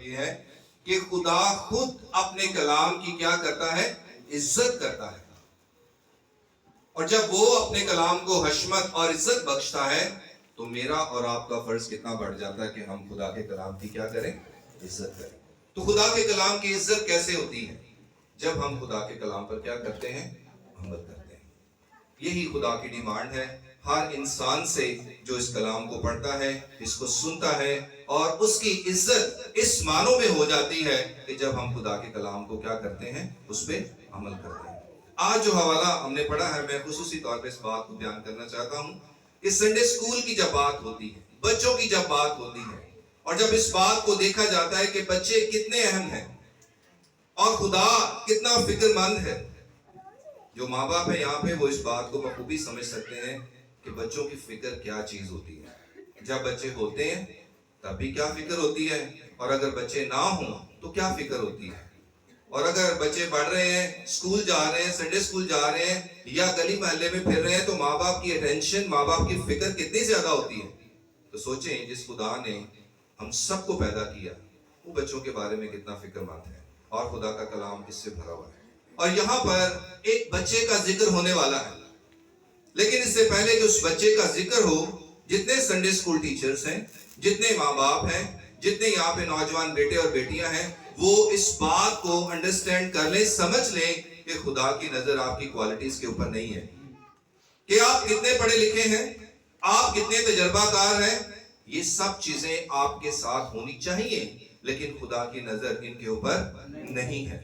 یہ ہے کہ خدا خود اپنے کلام کی کیا کرتا ہے؟ عزت کرتا ہے. اور جب وہ اپنے کلام کو حشمت اور عزت بخشتا ہے تو میرا اور آپ کا فرض کتنا بڑھ جاتا ہے کہ ہم خدا کے کلام کی کیا کریں؟ عزت کریں. تو خدا کے کلام کی عزت کیسے ہوتی ہے؟ جب ہم خدا کے کلام پر کیا کرتے ہیں؟ عمل کرتے ہیں. یہی خدا کی ڈیمانڈ ہے ہر انسان سے جو اس کلام کو پڑھتا ہے، اس کو سنتا ہے، اور اس کی عزت اس معنوں میں ہو جاتی ہے کہ جب ہم خدا کے کلام کو کیا کرتے ہیں؟ اس پہ عمل کرتے ہیں. آج جو حوالہ ہم نے پڑھا ہے، میں خصوصی طور پہ اس بات کو بیان کرنا چاہتا ہوں کہ سنڈے اسکول کی جب بات ہوتی ہے، بچوں کی جب بات ہوتی ہے، اور جب اس بات کو دیکھا جاتا ہے کہ بچے کتنے اہم ہیں اور خدا کتنا فکر مند ہے، جو ماں باپ ہیں یہاں پہ وہ اس بات کو بخوبی سمجھ سکتے ہیں کہ بچوں کی فکر کیا چیز ہوتی ہے. جب بچے ہوتے ہیں تب بھی کیا فکر ہوتی ہے، اور اگر بچے نہ ہوں تو کیا فکر ہوتی ہے. اور اگر بچے پڑھ رہے ہیں، اسکول جا رہے ہیں، سنڈے اسکول جا رہے ہیں، یا گلی محلے میں پھر رہے ہیں، تو ماں باپ کی اٹینشن، ماں باپ کی فکر کتنی زیادہ ہوتی ہے. تو سوچیں جس خدا نے ہم سب کو پیدا کیا وہ بچوں کے بارے میں کتنا فکر مند ہے، اور خدا کا کلام اس سے بھرا ہوا ہے. اور یہاں پر ایک بچے کا ذکر ہونے والا ہے، لیکن اس سے پہلے کہ اس بچے کا ذکر ہو، جتنے سنڈے اسکول ٹیچرز ہیں، جتنے ماں باپ ہیں، جتنے یہاں پہ نوجوان بیٹے اور بیٹیاں ہیں، وہ اس بات کو انڈرسٹینڈ کر لیں، سمجھ لیں کہ خدا کی نظر آپ کی کوالٹیز کے اوپر نہیں ہے، کہ آپ کتنے پڑھے لکھے ہیں، آپ کتنے تجربہ کار ہیں. یہ سب چیزیں آپ کے ساتھ ہونی چاہیے، لیکن خدا کی نظر ان کے اوپر نہیں ہے.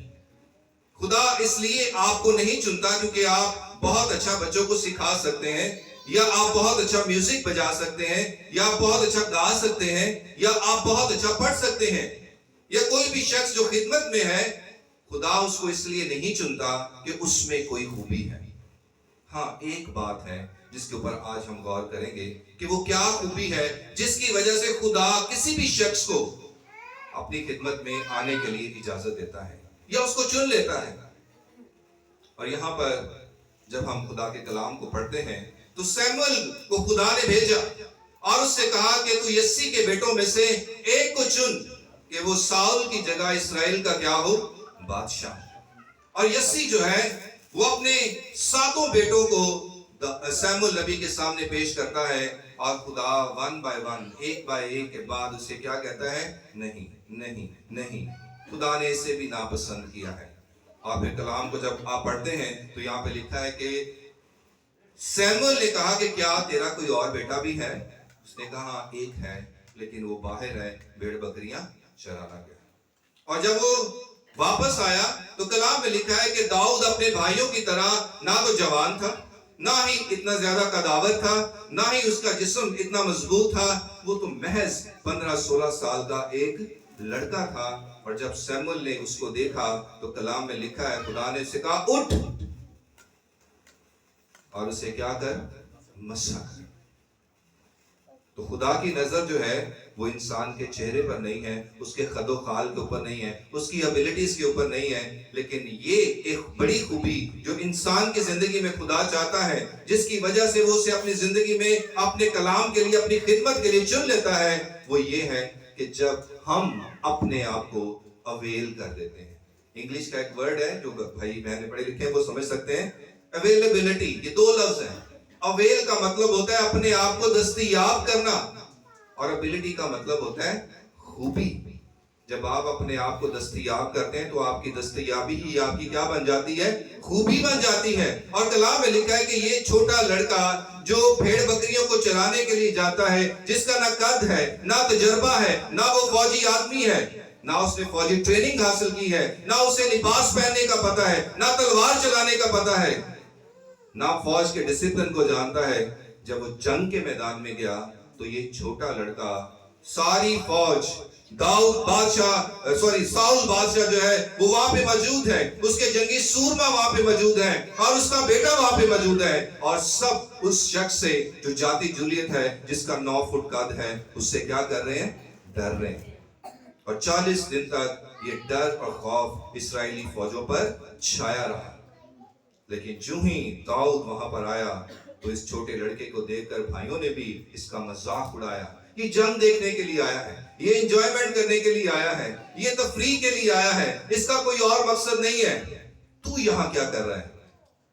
خدا اس لیے آپ کو نہیں چنتا کیونکہ آپ بہت اچھا بچوں کو سکھا سکتے ہیں، یا آپ بہت اچھا میوزک بجا سکتے ہیں، یا آپ بہت اچھا گا سکتے ہیں، یا آپ بہت اچھا پڑھ سکتے ہیں، یا کوئی بھی شخص جو خدمت میں ہے. خدا اس کو اس لیے نہیں چنتا کہ اس میں کوئی خوبی ہے. ہاں ایک بات ہے جس کے اوپر آج ہم غور کریں گے کہ وہ کیا خوبی ہے جس کی وجہ سے خدا کسی بھی شخص کو اپنی خدمت میں آنے کے لیے اجازت دیتا ہے یا اس کو چن لیتا ہے. اور یہاں پر جب ہم خدا کے کلام کو پڑھتے ہیں تو سیموئل کو خدا نے بھیجا اور اس سے کہا کہ تو یسی کے بیٹوں میں سے ایک کو چن کہ وہ ساؤل کی جگہ اسرائیل کا کیا ہو؟ بادشاہ. اور یسی جو ہے وہ اپنے 7 بیٹوں کو سیموئل نبی کے سامنے پیش کرتا ہے، اور خدا ون بائی ون، ایک بائی ایک کے بعد اسے کیا کہتا ہے؟ نہیں نہیں نہیں. خدا نے اسے بھی ناپسند کیا ہے. اور پھر کلام کو جب آپ پڑھتے ہیں تو یہاں پہ لکھا ہے کہ سیموئل نے کہا کہ کیا تیرا کوئی اور بیٹا بھی ہے؟ اس نے کہا ہاں ایک ہے، لیکن وہ باہر ہے، بھیڑ بکریاں چرانا گیا. اور جب وہ واپس آیا تو کلام میں لکھا ہے کہ داؤد اپنے بھائیوں کی طرح نہ تو جوان تھا، نہ ہی اتنا زیادہ قداور تھا، نہ ہی اس کا جسم اتنا مضبوط تھا. وہ تو محض 15-16 سال کا ایک لڑکا تھا. اور جب سیموئل نے اس کو دیکھا تو کلام میں لکھا ہے خدا نے اسے کہا اٹھ اور اسے کیا کر؟ مسح کر. تو خدا کی نظر جو ہے وہ انسان کے چہرے پر نہیں ہے، اس کے خد و خال کے اوپر نہیں ہے، اس کی ابیلٹیز کے اوپر نہیں ہے، لیکن یہ ایک بڑی خوبی جو انسان کی زندگی میں خدا چاہتا ہے، جس کی وجہ سے وہ اسے اپنی زندگی میں اپنے کلام کے لیے، اپنی خدمت کے لیے چن لیتا ہے، وہ یہ ہے کہ جب ہم اپنے آپ کو اویل کر دیتے ہیں. انگلش کا ایک ورڈ ہے جو بھائی بہنیں پڑھے لکھے ہیں وہ سمجھ سکتے ہیں، اویلیبلٹی. یہ 2 لفظ ہیں. اویل کا مطلب ہوتا ہے اپنے آپ کو دستیاب کرنا، اور ابیلٹی کا مطلب ہوتا ہے خوبی. جب آپ اپنے آپ کو دستیاب کرتے ہیں تو آپ کی دستیابی ہی آپ کی کیا بن جاتی ہے؟ خوبی بن جاتی ہے. اور کلام میں لکھا ہے کہ یہ چھوٹا لڑکا جو بھیڑ بکریوں کو چرانے کے لیے جاتا ہے، جس کا نہ قد ہے، نہ تجربہ ہے، نہ وہ فوجی آدمی ہے، نہ اس نے فوجی ٹریننگ حاصل کی ہے، نہ اسے لباس پہننے کا پتہ ہے، نہ تلوار چلانے کا پتہ ہے، نہ فوج کے ڈسپلن کو جانتا ہے. جب وہ جنگ کے میدان میں گیا تو یہ چھوٹا لڑکا ساری فوج ساؤل بادشاہ جو ہے وہ وہاں پہ موجود ہے، اس کے جنگی سورما وہاں پہ موجود ہیں، اور اس کا بیٹا وہاں پہ موجود ہے، اور سب اس شخص سے جو جاتی جولیت ہے، جس کا 9 فٹ قد ہے، اس سے کیا کر رہے ہیں؟ ڈر رہے ہیں. اور 40 دن تک یہ ڈر اور خوف اسرائیلی فوجوں پر چھایا رہا. لیکن جو ہی داؤد وہاں پر آیا تو اس چھوٹے لڑکے کو دیکھ کر بھائیوں نے بھی اس کا مذاق اڑایا. یہ جنگ دیکھنے کے لیے آیا ہے, یہ انجوائمنٹ کرنے کے لیے آیا ہے, یہ تفریح کے لیے آیا ہے, اس کا کوئی اور مقصد نہیں ہے. تو یہاں کیا کر رہا ہے؟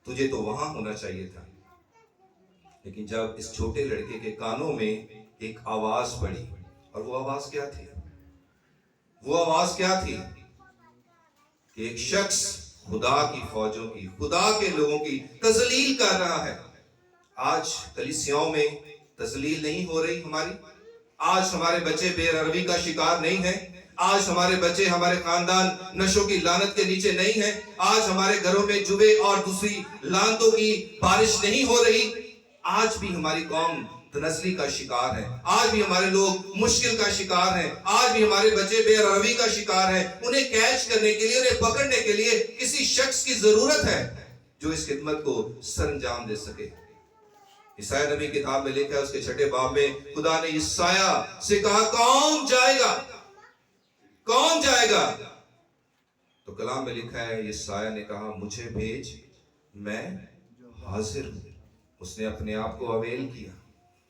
تجھے تو وہاں ہونا چاہیے تھا. لیکن جب اس چھوٹے لڑکے کے کانوں میں ایک آواز پڑی, اور وہ آواز کیا تھی؟ وہ آواز کیا تھی کہ ایک شخص خدا کی فوجوں کی, خدا کے لوگوں کی تذلیل کر رہا ہے. آج کلیسیاؤں میں تذلیل نہیں ہو رہی ہماری. آج ہمارے بچے بے روی کا شکار نہیں ہیں. آج ہمارے بچے, ہمارے خاندان نشوں کی لعنت کے نیچے نہیں ہیں. آج ہمارے گھروں میں جوے اور دوسری لعنتوں کی بارش نہیں ہو رہی. آج بھی ہماری قوم تنزلی کا شکار ہے. آج بھی ہمارے لوگ مشکل کا شکار ہیں. آج بھی ہمارے بچے بے روی کا شکار ہیں. انہیں کیچ کرنے کے لیے, انہیں پکڑنے کے لیے کسی شخص کی ضرورت ہے جو اس خدمت کو سر انجام دے سکے. عیسائی نبی کتاب میں لکھا ہے, اس کے 6 باب میں خدا نے عیسائی سے کہا, کون جائے گا, کون جائے گا؟ تو کلام میں لکھا ہے عیسائی نے کہا, مجھے بھیج, میں حاضر ہوں. اس نے اپنے آپ کو اویل کیا.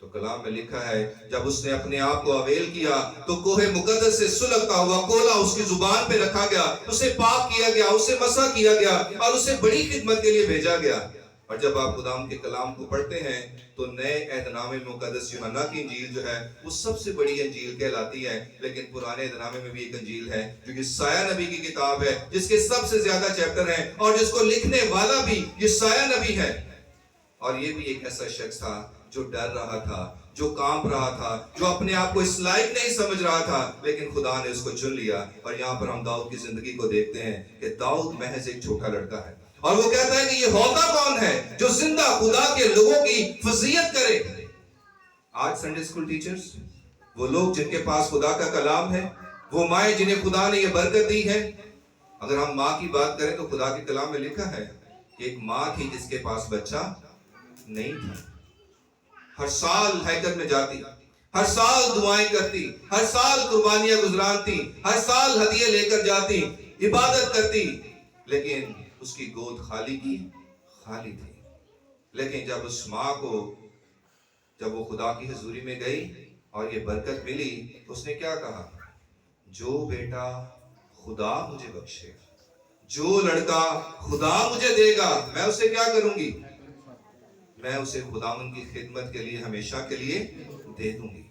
تو کلام میں لکھا ہے جب اس نے اپنے آپ کو اویل کیا تو کوہ مقدس سے سلگتا ہوا کولا اس کی زبان پہ رکھا گیا, اسے پاک کیا گیا, اسے مسح کیا گیا اور اسے بڑی خدمت کے لیے بھیجا گیا. اور جب آپ خدا کے کلام کو پڑھتے ہیں تو نئے عہد نامے مقدس یوحنا کی انجیل جو ہے وہ سب سے بڑی انجیل کہلاتی ہے. لیکن پرانے عہد نامے میں بھی ایک انجیل ہے جو یسایہ نبی کی کتاب ہے, جس کے سب سے زیادہ چیپٹر ہیں, اور جس کو لکھنے والا بھی یسایہ نبی ہے. اور یہ بھی ایک ایسا شخص تھا جو ڈر رہا تھا, جو کانپ رہا تھا, جو اپنے آپ کو اس لائق نہیں سمجھ رہا تھا, لیکن خدا نے اس کو چن لیا. اور یہاں پر ہم داؤد کی زندگی کو دیکھتے ہیں کہ داؤد محض ایک چھوٹا لڑکا ہے, اور وہ کہتا ہے کہ یہ ہوتا کون ہے جو زندہ خدا کے لوگوں کی فضیلت کرے. آج سنڈے اسکول ٹیچرز, وہ لوگ جن کے پاس خدا کا کلام ہے, وہ مائیں جنہیں خدا نے یہ برکت دی ہے. اگر ہم ماں کی بات کریں تو خدا کے کلام میں لکھا ہے کہ ایک ماں تھی جس کے پاس بچہ نہیں تھا. ہر سال ہیکل میں جاتی, ہر سال دعائیں کرتی, ہر سال قربانیاں گزرانتی, ہر سال ہدیے لے کر جاتی, عبادت کرتی, لیکن اس کی گود خالی کی خالی تھی. لیکن جب اس ماں کو, جب وہ خدا کی حضوری میں گئی اور یہ برکت ملی, تو اس نے کیا کہا, جو بیٹا خدا مجھے بخشے, جو لڑکا خدا مجھے دے گا, میں اسے کیا کروں گی, میں اسے خداوند کی خدمت کے لیے ہمیشہ کے لیے دے دوں گی.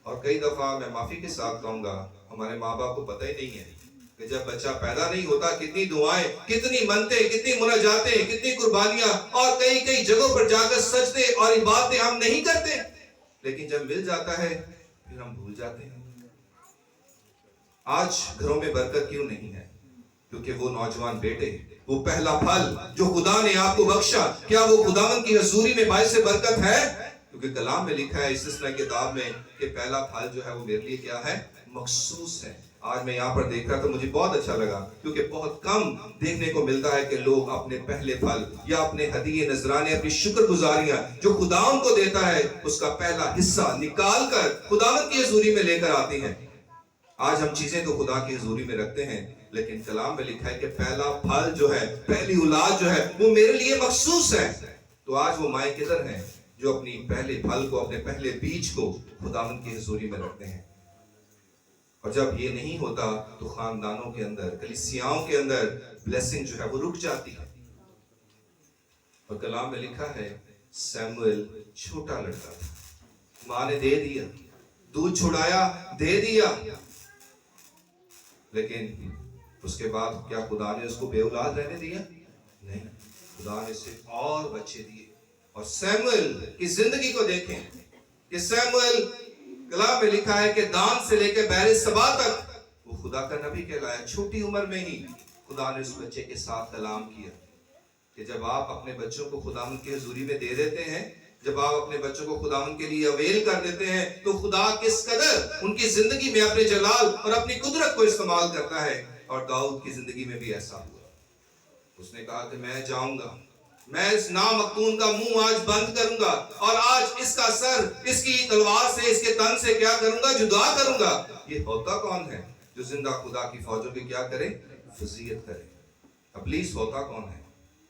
اور کئی دفعہ میں معافی کے ساتھ کہوں گا, ہمارے ماں باپ کو پتہ ہی نہیں ہے کہ جب بچہ پیدا نہیں ہوتا کتنی دعائیں, کتنی منتیں, کتنی مناجاتیں, کتنی قربانیاں اور کئی جگہوں پر جا کر سجدے اور عبادتیں ہم نہیں کرتے, لیکن جب مل جاتا ہے پھر ہم بھول جاتے ہیں. آج گھروں میں برکت کیوں نہیں ہے؟ کیونکہ وہ نوجوان بیٹے, وہ پہلا پھل جو خدا نے آپ کو بخشا, کیا وہ خداوند کی حضوری میں باعث برکت ہے؟ کیونکہ کلام میں لکھا ہے استثنا کتاب میں کہ پہلا پھل جو ہے وہ میرے لیے کیا ہے, مخصوص ہے. آج میں یہاں پر دیکھ رہا تھا, مجھے بہت اچھا لگا, کیونکہ بہت کم دیکھنے کو ملتا ہے کہ لوگ اپنے پہلے پھل یا اپنے ہدیے نذرانے, اپنی شکر گزاریاں جو خداوند کو دیتا ہے اس کا پہلا حصہ نکال کر خداوند کی حضوری میں لے کر آتے ہیں. آج ہم چیزیں تو خدا کی حضوری میں رکھتے ہیں, لیکن کلام میں لکھا ہے کہ پہلا پھل جو ہے, پہلی اولاد جو ہے وہ میرے لیے مخصوص ہے. تو آج وہ مائیں کدھر ہیں جو اپنی پہلے پھل کو, اپنے پہلے بیج کو خداوند کی حضوری میں رکھتے ہیں؟ اور جب یہ نہیں ہوتا تو خاندانوں کے اندر, کلیسیاؤں کے اندر بلیسنگ جو ہے وہ رک جاتی ہے. اور کلام میں لکھا ہے سیموئل چھوٹا لڑکا تھا, ماں نے دے دیا, دودھ چھڑایا, دے دیا, لیکن اس کے بعد کیا خدا نے اس کو بے اولاد رہنے دیا؟ نہیں, خدا نے صرف اور بچے دیے. اور سیموئل کی زندگی کو دیکھیں کہ سیموئل, کلام میں لکھا ہے کہ دان سے لے کے بحر سبا تک وہ خدا کا نبی کہلایا. چھوٹی عمر میں ہی خدا نے اس بچے کے ساتھ کلام کیا کہ جب آپ اپنے بچوں کو خداوند کی حضوری میں دے دیتے ہیں, جب آپ اپنے بچوں کو خداوند کے لیے اویل کر دیتے ہیں, تو خدا کس قدر ان کی زندگی میں اپنے جلال اور اپنی قدرت کو استعمال کرتا ہے. اور داؤد کی زندگی میں بھی ایسا ہوا. اس نے کہا کہ میں جاؤں گا, میں اس نامختون کا منہ آج بند کروں گا, اور آج اس کا سر اس کی تلوار سے, اس کے تن سے کیا کروں گا, جدا کروں گا. یہ ہوتا کون ہے جو زندہ خدا کی فوجوں کی کیا کرے, فضیلت کرے؟ ابلیس ہوتا کون ہے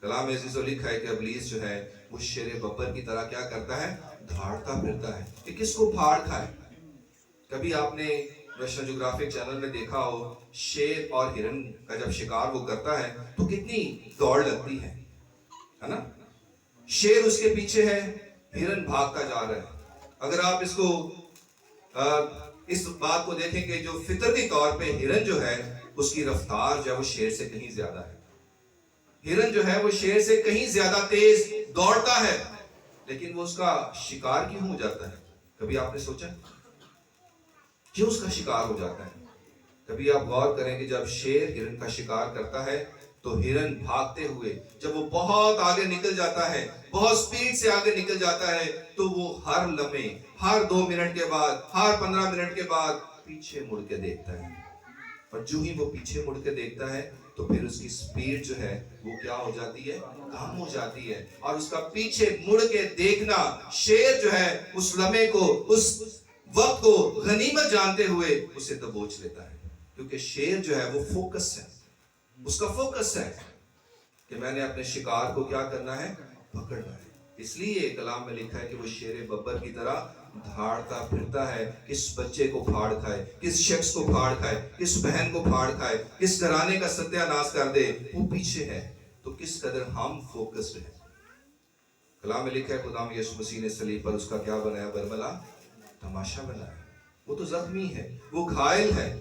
کلام عزیز و لکھا ہے کہ ابلیس جو ہے وہ شیر ببر کی طرح کیا کرتا ہے؟ دھاڑتا پھرتا ہے کہ کس کو پھاڑ کھائے۔ کبھی آپ نے نیشنل جیوگرافک چینل میں دیکھا ہو شیر اور ہرن کا جب شکار وہ کرتا ہے تو کتنی دوڑ لگتی ہے نا؟ شیر اس کے پیچھے ہے، ہرن بھاگتا جا رہا ہے۔ اگر آپ اس بات کو دیکھیں کہ جو فطرتی طور پہ ہرن جو ہے اس کی رفتار جو ہے وہ شیر سے کہیں زیادہ ہے، ہرن جو ہے وہ شیر سے کہیں زیادہ تیز دوڑتا ہے، لیکن وہ اس کا شکار کیوں ہو جاتا ہے؟ کبھی آپ نے سوچا کیوں اس کا شکار ہو جاتا ہے؟ کبھی آپ غور کریں کہ جب شیر ہرن کا شکار کرتا ہے تو ہرن بھاگتے ہوئے جب وہ بہت آگے نکل جاتا ہے، بہت سپیڈ سے آگے نکل جاتا ہے، تو وہ ہر لمحے، ہر 2 منٹ کے بعد، ہر 15 منٹ کے بعد پیچھے مڑ کے دیکھتا ہے، اور جو ہی وہ پیچھے مڑ کے دیکھتا ہے تو پھر اس کی سپیڈ جو ہے وہ کیا ہو جاتی ہے؟ کم ہو جاتی ہے، اور اس کا پیچھے مڑ کے دیکھنا شیر جو ہے اس لمحے کو، اس وقت کو غنیمت جانتے ہوئے اسے دبوچ لیتا ہے، کیونکہ شیر جو ہے وہ فوکس ہے، اس کا فوکس ہے کہ میں نے اپنے شکار کو کیا کرنا ہے؟ پکڑنا ہے۔ اس لیے کلام میں لکھا ہے کہ وہ شیر ببر کی طرح دھاڑتا پھرتا ہے، کس بچے کو پھاڑ کھائے، کس شخص کو پھاڑ کھائے، کس بہن کو پھاڑ کھائے، کس گھرانے کا ستیہ ناش کر دے، وہ پیچھے ہے۔ تو کس قدر ہم فوکسڈ ہیں۔ کلام میں لکھا ہے خدا یسوع مسیح نے صلیب پر اس کا کیا بنایا؟ برملا تماشا بنایا۔ وہ تو زخمی ہے، وہ گھائل ہے،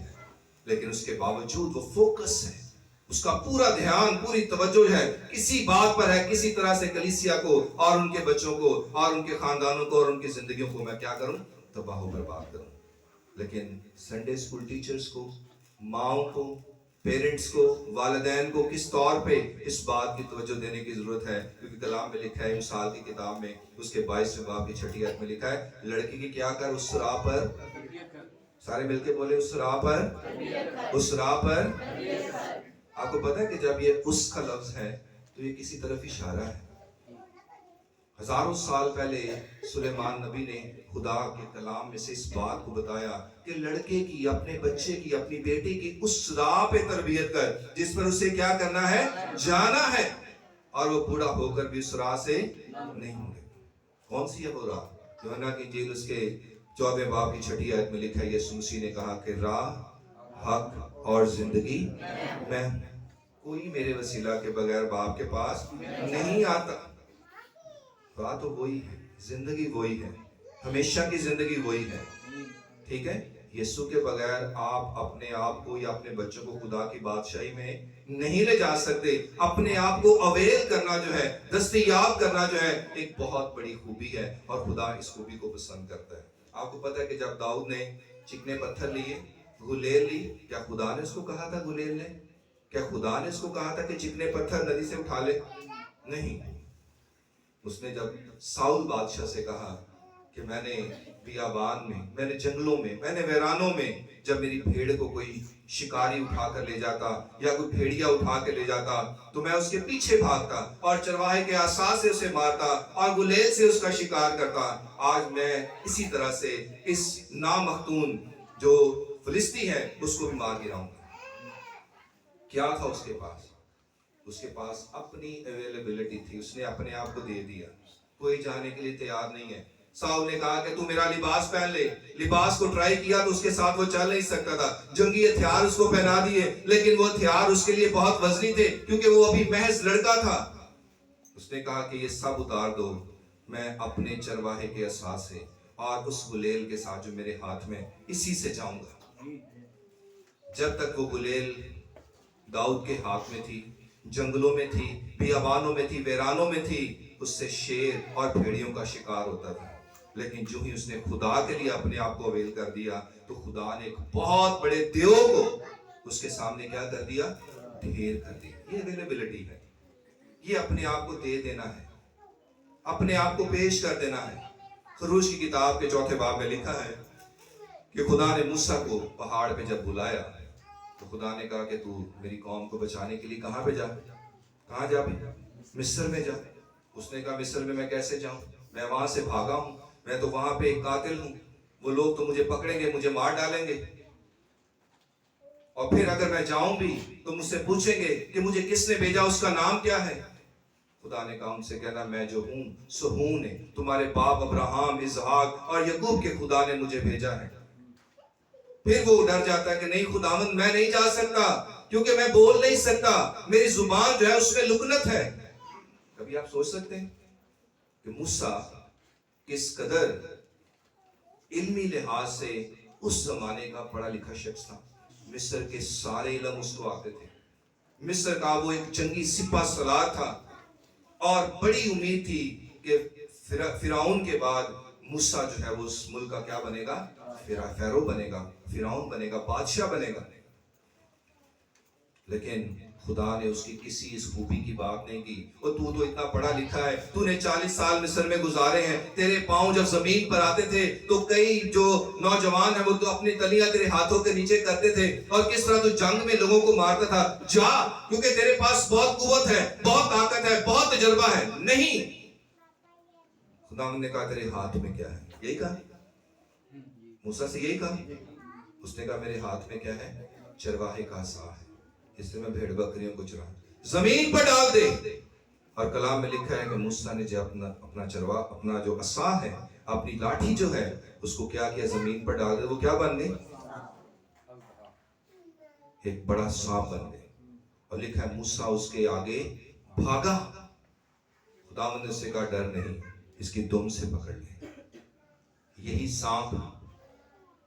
لیکن اس کے باوجود وہ فوکس ہے، اس کا پورا دھیان، پوری توجہ ہے کسی بات پر ہے، کسی طرح سے کلیسیا کو اور ان کے بچوں کو اور ان کے خاندانوں کو اور ان کی زندگیوں کو میں کیا کروں؟ تباہ و برباد کروں۔ لیکن سنڈے اسکول ٹیچرز کو، ماؤں کو، پیرنٹس کو، والدین کو کس طور پہ اس بات کی توجہ دینے کی ضرورت ہے؟ کیونکہ کلام میں لکھا ہے مثال کی کتاب میں اس کے 22ویں باب کی 6 آیت میں لکھا ہے لڑکی کی کیا کر؟ اس راہ پر، سارے مل کے بولے اس راہ پر، اس راہ پر۔ آپ کو پتا ہے کہ جب یہ اس کا لفظ ہے تو یہ کسی طرف اشارہ ہے۔ ہزاروں سال پہلے سلیمان نبی نے خدا کے کلام میں سے اس بات کو بتایا کہ لڑکے کی، اپنے بچے کی، اپنی بیٹی کی اس راہ پہ تربیت کر جس پر اسے کیا کرنا ہے؟ جانا ہے، اور وہ بوڑھا ہو کر بھی اس راہ سے نہیں مڑے۔ کون سی ہے وہ راہ؟ یوحنا کی انجیل اس کے 14 باب کی 6 آیت میں لکھا ہے یسوع مسیح نے کہا کہ راہ، حق اور زندگی میں، کوئی میرے وسیلہ کے بغیر باپ کے پاس نہیں آتا۔ بات تو وہی ہے، زندگی وہی ہے، ہمیشہ کی زندگی وہی ہے، ٹھیک ہے؟ یسوع کے بغیر آپ اپنے آپ کو یا اپنے بچوں کو خدا کی بادشاہی میں نہیں لے جا سکتے۔ اپنے آپ کو اویل کرنا جو ہے، دستیاب کرنا جو ہے، ایک بہت بڑی خوبی ہے، اور خدا اس خوبی کو پسند کرتا ہے۔ آپ کو پتا ہے کہ جب داؤد نے چکنے پتھر لیے، گلیل لی، کیا خدا نے اس کو کہا تھا گلیل لے؟ کیا خدا نے اس کو کہا تھا کہ چکنے پتھر ندی سے اٹھا لے؟ نہیں۔ اس نے جب ساؤل بادشاہ سے کہا کہ میں نے بیابان میں، میں نے جنگلوں میں، میں نے ویرانوں میں جب میری بھیڑ کو کوئی شکاری اٹھا کر لے جاتا یا کوئی بھیڑیا اٹھا کے لے جاتا تو میں اس کے پیچھے بھاگتا اور چرواہے کے عصا سے اسے مارتا اور گلیل سے اس کا شکار کرتا۔ آج میں اسی طرح سے اس نامختون جو فلسطی ہے اس کو بھی مار گراؤں گا۔ کیا تھا اس کے پاس؟ اس کے پاس اپنی اویلیبلٹی تھی، اس نے اپنے آپ کو دے دیا، کوئی جانے کے لیے تیار نہیں ہے۔ ساؤل نے کہا کہ تو میرا لباس پہن لے، لباس کو ٹرائی کیا تو اس کے ساتھ وہ چل نہیں سکتا تھا، جنگی ہتھیار اس کو پہنا دیے، لیکن وہ ہتھیار اس کے لیے بہت وزنی تھے کیونکہ وہ ابھی محض لڑکا تھا۔ اس نے کہا کہ یہ سب اتار دو، میں اپنے چرواہے کے عصا سے اور اس گلیل کے ساتھ جو میرے ہاتھ میں، اسی سے جاؤں گا۔ جب تک وہ گلیل داؤد کے ہاتھ میں تھی، جنگلوں میں تھی، بیابانوں میں تھی، ویرانوں میں تھی، اس سے شیر اور بھیڑیوں کا شکار ہوتا تھا۔ لیکن جو ہی اس نے خدا کے لیے اپنے آپ کو اویل کر دیا تو خدا نے ایک بہت بڑے دیو کو اس کے سامنے کیا کر دیا؟ ڈھیر کر دیا۔ یہ اویلیبلٹی ہے، یہ اپنے آپ کو دے دینا ہے، اپنے آپ کو پیش کر دینا ہے۔ خروج کی کتاب کے 4 باب میں لکھا ہے کہ خدا نے موسیٰ کو پہاڑ پہ جب بلایا تو خدا نے کہا کہ تو میری قوم کو بچانے کے لیے کہاں پہ جا؟ کہاں جا بھی؟ مصر میں جا۔ اس نے کہا مصر میں کیسے جاؤں؟ میں وہاں سے بھاگا ہوں، میں تو وہاں پہ ایک قاتل ہوں، وہ لوگ تو مجھے پکڑیں گے، مجھے مار ڈالیں گے، اور پھر اگر میں جاؤں بھی تو مجھ سے پوچھیں گے کہ مجھے کس نے بھیجا، اس کا نام کیا ہے؟ خدا نے کہا ان سے کہنا میں جو ہوں سو ہوں نے، تمہارے باپ ابراہم، اسحاق اور یعقوب کے خدا نے مجھے بھیجا ہے۔ پھر وہ ڈر جاتا ہے کہ نہیں خداوند میں نہیں جا سکتا کیونکہ میں بول نہیں سکتا، میری زبان جو ہے اس میں لکنت ہے۔ کبھی آپ سوچ سکتے ہیں کہ موسیٰ کس قدر علمی لحاظ سے اس زمانے کا پڑھا لکھا شخص تھا۔ مصر کے سارے علم اس کو آتے تھے، مصر کا وہ ایک جنگی سپہ سالار تھا، اور بڑی امید تھی کہ فرعون کے بعد موسیٰ جو ہے وہ اس ملک کا کیا بنے گا؟ فیرو بنے گا، فرعون بنے گا، بادشاہ بنے گا۔ لیکن خدا نے اس کی کسی اس خوبی کی بات نہیں کی۔ اور تو اتنا پڑھا لکھا ہے، تو نے 40 سال مصر میں گزارے ہیں، تیرے پاؤں جب زمین پر آتے تھے تو کئی جو نوجوان ہیں وہ تو اپنی تلیاں تیرے ہاتھوں کے نیچے کرتے تھے، اور کس طرح تو جنگ میں لوگوں کو مارتا تھا۔ جا، کیونکہ تیرے پاس بہت قوت ہے، بہت طاقت ہے، بہت تجربہ ہے۔ نہیں، خدا نے کہا تیرے ہاتھ میں کیا ہے؟ یہی کہا موسیٰ سے، یہی کہا۔ اس نے کہا میرے ہاتھ میں کیا ہے؟ چرواہے کا عصا ہے، اس سے میں بھیڑ بکریوں کو چراؤں۔ زمین پر ڈال دے۔ اور کلام میں لکھا ہے کہ موسیٰ نے جو اپنا جو عصا ہے، اپنی لاٹھی جو ہے، اس کو کیا کیا؟ زمین پر ڈال دے۔ وہ کیا بن گئی؟ ایک بڑا سانپ بن گئی۔ اور لکھا ہے موسیٰ اس کے آگے بھاگا۔ خداوند نے اس سے کہا ڈر نہیں، اس کی دم سے پکڑ لے۔ یہی سانپ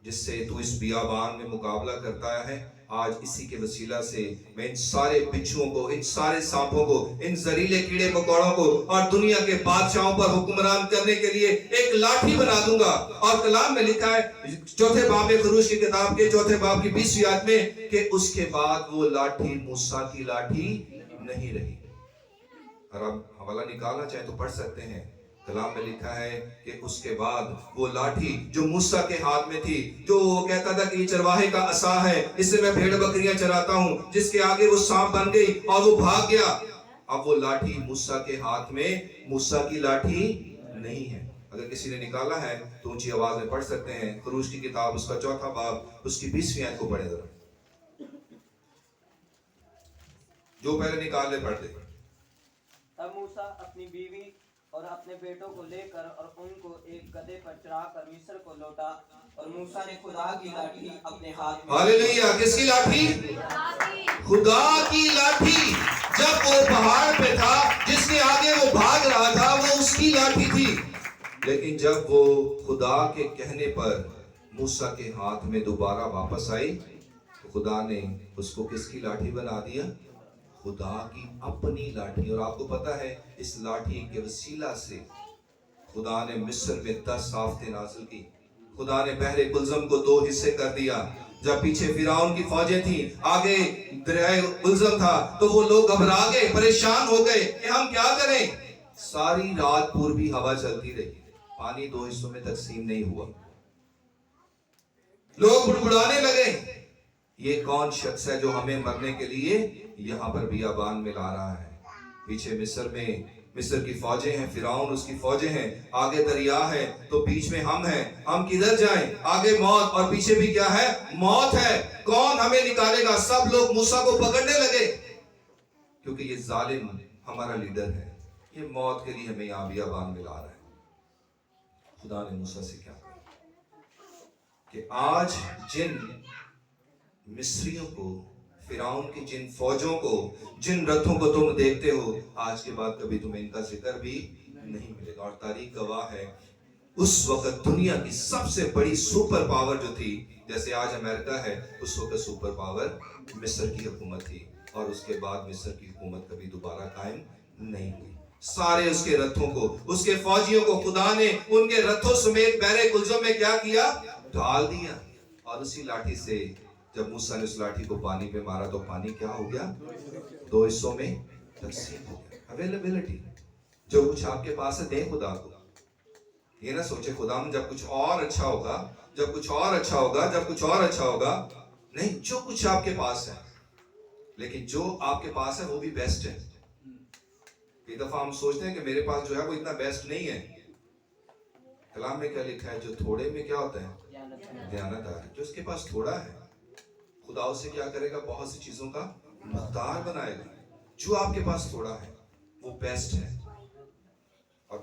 جس سے تو اس بیابان میں مقابلہ کرتا ہے، آج اسی کے وسیلہ سے میں ان سارے بچھوؤں کو، ان سارے سانپوں کو، ان زہریلے کیڑے مکوڑوں کو اور دنیا کے بادشاہوں پر حکمران کرنے کے لیے ایک لاٹھی بنا دوں گا۔ اور کلام میں لکھا ہے چوتھے باب خروج کی کتاب کے چوتھے باب کی 20ویں آیت میں کہ اس کے بعد وہ لاٹھی موسیٰ کی لاٹھی نہیں رہی۔ اور آپ حوالہ نکالنا چاہیں تو پڑھ سکتے ہیں۔ کلام میں لکھا ہے کہ اس کے بعد وہ لاٹھی جو موسیٰ کے ہاتھ میں تھی، جو وہ کہتا تھا کہ یہ چرواہے کا عصا ہے، اس سے میں بھیڑ بکریاں چراتا ہوں، جس کے آگے وہ سانپ بن گئی اور وہ بھاگ گیا۔ اب وہ لاٹھی موسیٰ کے ہاتھ میں موسیٰ کی لاٹھی نہیں ہے۔ اگر کسی نے نکالا ہے تو اونچی آواز میں پڑھ سکتے ہیں۔ خروج کی کتاب اس کا چوتھا باب اس کی 20ویں آیت کو پڑھیں ذرا، جو پہلے نکال لے پڑھ دے۔ تب موسیٰ اپنی بیوی اور اپنے بیٹوں کو لے کر اور ان کو ایک گدھے پر چڑھا کر مصر کو لوٹا، اور موسیٰ نے خدا کی لاٹھی اپنے ہاتھ میں۔ ہاللیلویہ! کس کی لاٹھی؟ خدا کی لاٹھی۔ جب وہ پہاڑ پہ تھا، جس کے آگے وہ بھاگ رہا تھا، وہ اس کی لاٹھی تھی۔ لیکن جب وہ خدا کے کہنے پر موسیٰ کے ہاتھ میں دوبارہ واپس آئی تو خدا نے اس کو کس کی لاٹھی بنا دیا؟ خدا کی اپنی لاٹھی۔ اور آپ کو پتا ہے اس لاٹھی کے وسیلہ سے خدا نے مصر میں 10 آفتیں نازل کی۔ خدا نے بحر قلزم کو 2 حصے کر دیا۔ جب پیچھے فرعون کی فوجیں تھیں، آگے دریائے قلزم تھا، تو وہ لوگ گھبرا گئے، پریشان ہو گئے کہ ہم کیا کریں۔ ساری رات پوربی ہوا چلتی رہی، پانی 2 حصوں میں تقسیم نہیں ہوا۔ لوگ بڑبڑانے لگے، یہ کون شخص ہے جو ہمیں مرنے کے لیے یہاں پر بیابان میں لا رہا ہے؟ پیچھے مصر کی فوجیں ہیں، فرعون اس کی فوجیں ہیں، آگے دریا ہے تو بیچ میں ہم ہیں، ہم کدھر جائیں؟ آگے موت اور پیچھے بھی کیا ہے؟ موت ہے۔ کون ہمیں نکالے گا؟ سب لوگ موسیٰ کو پکڑنے لگے، کیونکہ یہ ظالم ہمارا لیڈر ہے، یہ موت کے لیے ہمیں یہاں بیابان میں لا رہا ہے۔ خدا نے موسیٰ سے کیا کہا کہ آج جن مصریوں کو، فرعون کی جن فوجوں کو، جن رتھوں کو تم دیکھتے ہو، آج کے بعد کبھی تمہیں ان کا ذکر بھی نہیں ملے گا۔ اور تاریخ گواہ ہے، اس وقت دنیا کی سب سے بڑی سپر پاور جو تھی، جیسے آج امریکہ ہے، اس وقت سپر پاور مصر کی حکومت تھی، اور اس کے بعد مصر کی حکومت کبھی دوبارہ قائم نہیں ہوئی۔ سارے اس کے رتھوں کو، اس کے فوجیوں کو خدا نے ان کے رتھوں سمیت بحر قلزم میں کیا کیا؟ ڈال دیا۔ اور اسی لاٹھی سے جب موسیٰ نے اس لاٹھی کو پانی پہ مارا تو پانی کیا ہو گیا؟ 2 حصوں میں تقسیم ہو گیا۔ اویلیبلٹی، جو کچھ آپ کے پاس ہے دیں خدا کو۔ یہ نہ سوچے خدا میں جب کچھ اور اچھا ہوگا، جب کچھ اور اچھا ہوگا، جب کچھ اور اچھا ہوگا۔ نہیں، جو کچھ آپ کے پاس ہے، لیکن جو آپ کے پاس ہے وہ بھی بیسٹ ہے۔ ایک دفعہ ہم سوچتے ہیں کہ میرے پاس جو ہے وہ اتنا بیسٹ نہیں ہے۔ کلام میں کیا لکھا ہے؟ جو تھوڑے میں کیا ہوتا ہے؟ دیانتدار ہے۔ جو اس کے پاس تھوڑا ہے، خدا اسے کیا کرے گا؟ بہت سی چیزوں کا مختار بنائے گا۔ جو آپ کے پاس تھوڑا ہے وہ بیسٹ ہے۔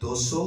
200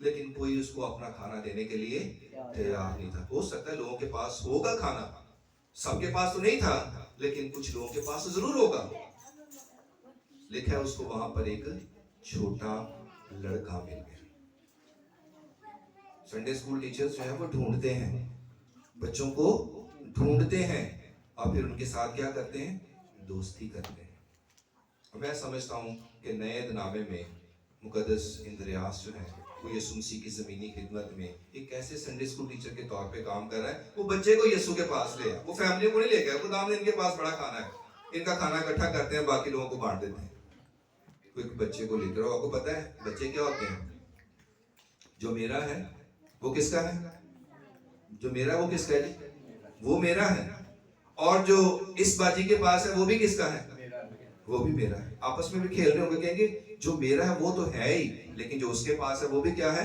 لیکن کوئی اس کو اپنا کھانا دینے کے لیے تیار نہیں تھا. ہو سکتا ہے لوگوں کے پاس ہوگا کھانا, سب کے پاس تو نہیں تھا, لیکن کچھ لوگوں کے پاس ضرور ہوگا. لکھا ہے اس کو وہاں پر ایک چھوٹا لڑکا مل گیا. سنڈے اسکول ٹیچرز جو ہیں وہ ڈھونڈتے ہیں, بچوں کو ڈھونڈتے ہیں, اور پھر ان کے ساتھ کیا کرتے ہیں, دوستی کرتے ہیں. اور میں سمجھتا ہوں کہ نئے نامے میں مقدس اندریاس جو ہے وہ یسوع مسیح کی زمینی خدمت میں ایک ایسے سنڈے اسکول ٹیچر کے طور پہ کام کر رہا ہے. وہ بچے کو یسوع کے پاس لے آیا, وہ فیملی کو نہیں لے گیا. خدا نے ان کے پاس بڑا کھانا ہے, ان کا کھانا اکٹھا کرتے ہیں, باقی لوگوں کو بانٹ دیتے ہیں. کوئی بچے کو لے کر, آپ کو پتا ہے بچے کیا ہوتے ہیں, جو میرا ہے وہ کس کا ہے, جو میرا وہ کس کا ہے, وہ میرا ہے. اور جو اس باجی کے پاس ہے وہ بھی کس کا ہے, وہ بھی میرا ہے. آپس میں بھی کھیل رہے ہوں گے, کہیں گے جو میرا ہے وہ تو ہے ہی, لیکن جو اس کے پاس ہے وہ بھی کیا ہے.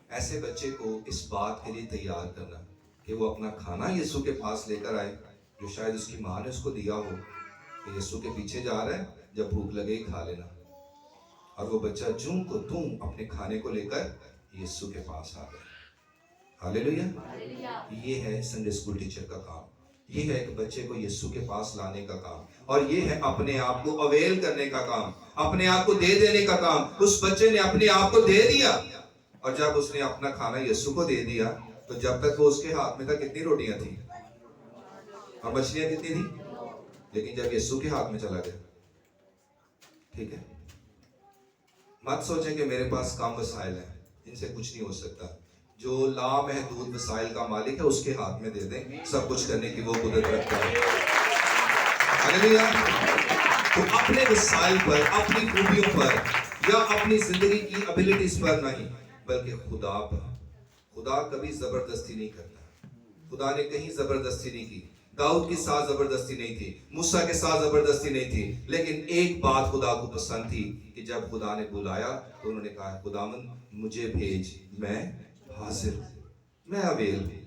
ایسے بچے کو اس بات کے لیے تیار کرنا کہ وہ اپنا کھانا یسوع کے پاس لے کر آئے, جو شاید اس کی ماں نے اس کو دیا ہو, کہ یسوع کے پیچھے جا رہا ہے, جب بھوک لگے ہی کھا لینا. اور وہ بچہ جوں کو توں اپنے کھانے کو لے کر یسوع کے پاس آ گیا. ہاللیلویہ. یہ ہے سنڈے اسکول ٹیچر کا کام. یہ ہے ایک بچے کو یسوع کے پاس لانے کا کام, اور یہ ہے اپنے آپ کو اویل کرنے کا کام, اپنے آپ کو دے دینے کا کام. اس بچے نے اپنے آپ کو دے دیا, اور جب اس نے اپنا کھانا یسوع کو دے دیا, تو جب تک وہ اس کے ہاتھ میں تھا کتنی روٹیاں تھیں اور مچھلیاں کتنی تھیں, لیکن جب یسوع کے ہاتھ میں چلا گیا, ٹھیک ہے, مت سوچیں کہ میرے پاس کم وسائل ہیں, ان سے کچھ نہیں ہو سکتا. جو لامحدود وسائل کا مالک ہے اس کے ہاتھ میں دے دیں, سب کچھ کرنے کی وہ قدرت رکھتا ہے. ہاللیلویہ. تو اپنے وسائل پر, اپنی خوبیوں پر, یا اپنی زندگی کی ابیلٹیز پر نہیں, بلکہ خدا پر. خدا کبھی زبردستی نہیں کرتا. خدا نے کہیں زبردستی نہیں کی. داؤد کے ساتھ زبردستی نہیں تھی, موسیٰ کے ساتھ زبردستی نہیں تھی, لیکن ایک بات خدا کو پسند تھی کہ جب خدا نے بلایا تو انہوں نے کہا, خداوند مجھے بھیج, میں حاضر ہوں, میں اویل ہوں.